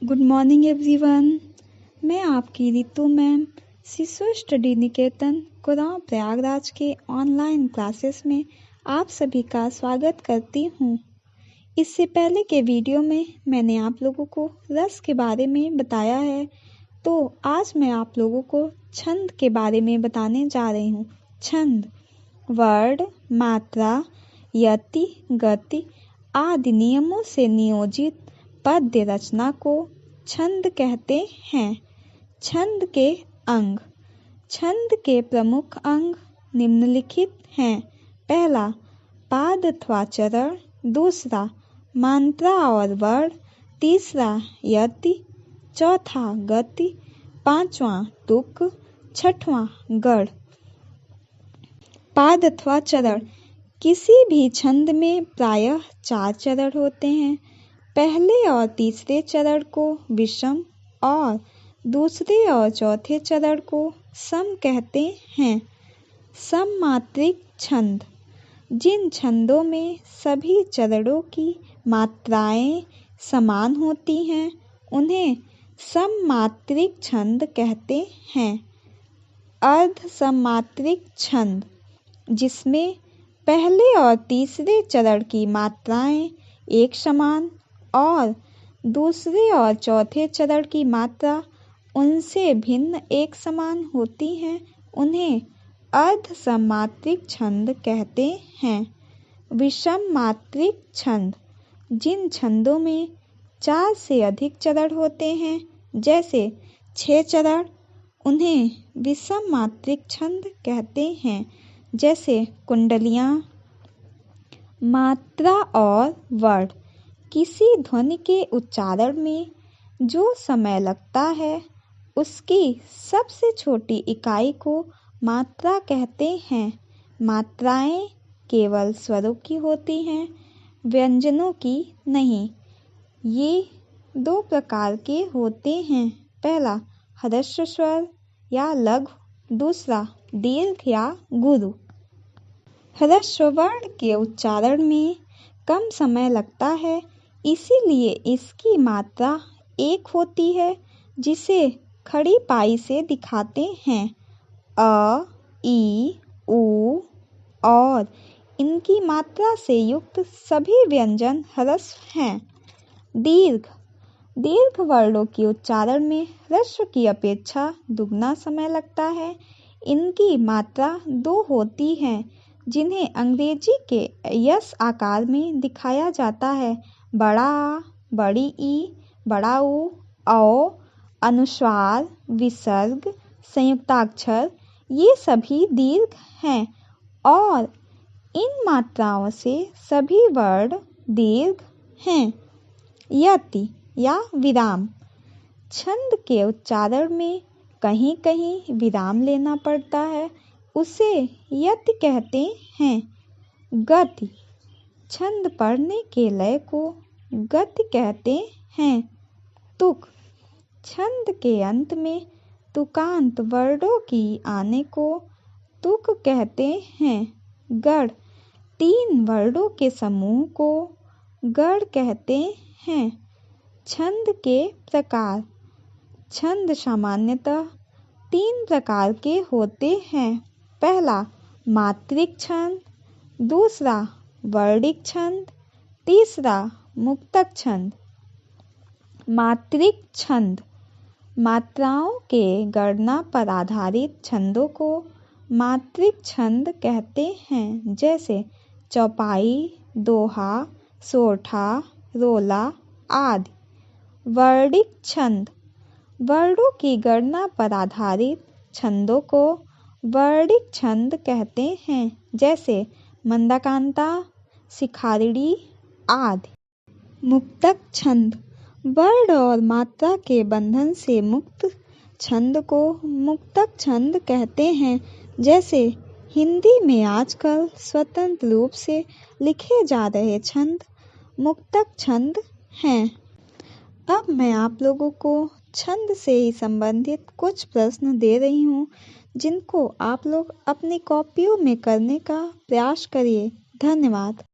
Good morning everyone. मैं आपकी Ritu ma'am शिशु स्टडी निकेतन कुरान प्रयागराज के ऑनलाइन क्लासेस में आप सभी का स्वागत करती हूँ। इससे पहले के वीडियो में मैंने आप लोगों को रस के बारे में बताया है, तो आज मैं आप लोगों को छंद के बारे में बताने जा रही हूँ। छंद वर्ड, मात्रा, यति, गति आदि नियमों से नियोजित पद्य रचना को छंद कहते हैं। छंद के अंग। छंद के प्रमुख अंग निम्नलिखित हैं। पहला पाद अथवा चरण, दूसरा मात्रा और वर्ण, तीसरा यति, चौथा गति, पांचवा तुक, छठवां गढ़। पाद अथवा चरण। किसी भी छंद में प्रायः 4 चरण होते हैं। पहले और तीसरे चरण को विषम और दूसरे और चौथे चरण को सम कहते हैं। सममात्रिक छंद। जिन छंदों में सभी चरणों की मात्राएं समान होती हैं उन्हें सममात्रिक छंद कहते हैं। अर्ध सममात्रिक छंद, जिसमें पहले और तीसरे चरण की मात्राएं एक समान और दूसरे और चौथे चरण की मात्रा उनसे भिन्न एक समान होती हैं, उन्हें अर्ध सममात्रिक छंद कहते हैं। विषम मात्रिक छंद। जिन छंदों में 4 से अधिक चरण होते हैं, जैसे 6 चरण, उन्हें विषम मात्रिक छंद कहते हैं। जैसे कुंडलियाँ। मात्रा और वर्ण। किसी ध्वनि के उच्चारण में जो समय लगता है उसकी सबसे छोटी इकाई को मात्रा कहते हैं। मात्राएं केवल स्वरों की होती हैं, व्यंजनों की नहीं। ये 2 प्रकार के होते हैं। पहला ह्रस्व स्वर या लघु, दूसरा दीर्घ या गुरु। ह्रस्व वर्ण के उच्चारण में कम समय लगता है, इसीलिए इसकी मात्रा 1 होती है, जिसे खड़ी पाई से दिखाते हैं। अ, ई, उ और इनकी मात्रा से युक्त सभी व्यंजन ह्रस्व हैं। दीर्घ। दीर्घ वर्णों के उच्चारण में ह्रस्व की अपेक्षा दुगना समय लगता है। इनकी मात्रा 2 होती है, जिन्हें अंग्रेजी के यस आकार में दिखाया जाता है। बड़ा आ, बड़ी ई, बड़ा ऊ, औ, अनुस्वार, विसर्ग, संयुक्ताक्षर, ये सभी दीर्घ हैं और इन मात्राओं से सभी वर्ण दीर्घ हैं। यति या विराम। छंद के उच्चारण में कहीं कहीं विराम लेना पड़ता है, उसे यति कहते हैं। गति। छंद पढ़ने के लय को गति कहते हैं। तुक। छंद के अंत में तुकांत वर्णों की आने को तुक कहते हैं। गढ़। 3 वर्णों के समूह को गढ़ कहते हैं। छंद के प्रकार। छंद सामान्यतः 3 प्रकार के होते हैं। पहला मात्रिक छंद, दूसरा वर्णिक छंद, तीसरा मुक्तक छंद। मात्रिक छंद। मात्राओं के गणना पर आधारित छंदों को मात्रिक छंद कहते हैं, जैसे चौपाई, दोहा, सोरठा, रोला आदि। वर्णिक छंद। वर्णों की गणना पर आधारित छंदों को वर्णिक छंद कहते हैं, जैसे मंदाकांता, शिखारिणी आदि। मुक्तक छंद। वर्ण और मात्रा के बंधन से मुक्त छंद को मुक्तक छंद कहते हैं, जैसे हिंदी में आजकल स्वतंत्र रूप से लिखे जा रहे छंद मुक्तक छंद हैं। अब मैं आप लोगों को छंद से ही संबंधित कुछ प्रश्न दे रही हूँ, जिनको आप लोग अपनी कॉपियों में करने का प्रयास करिए। धन्यवाद।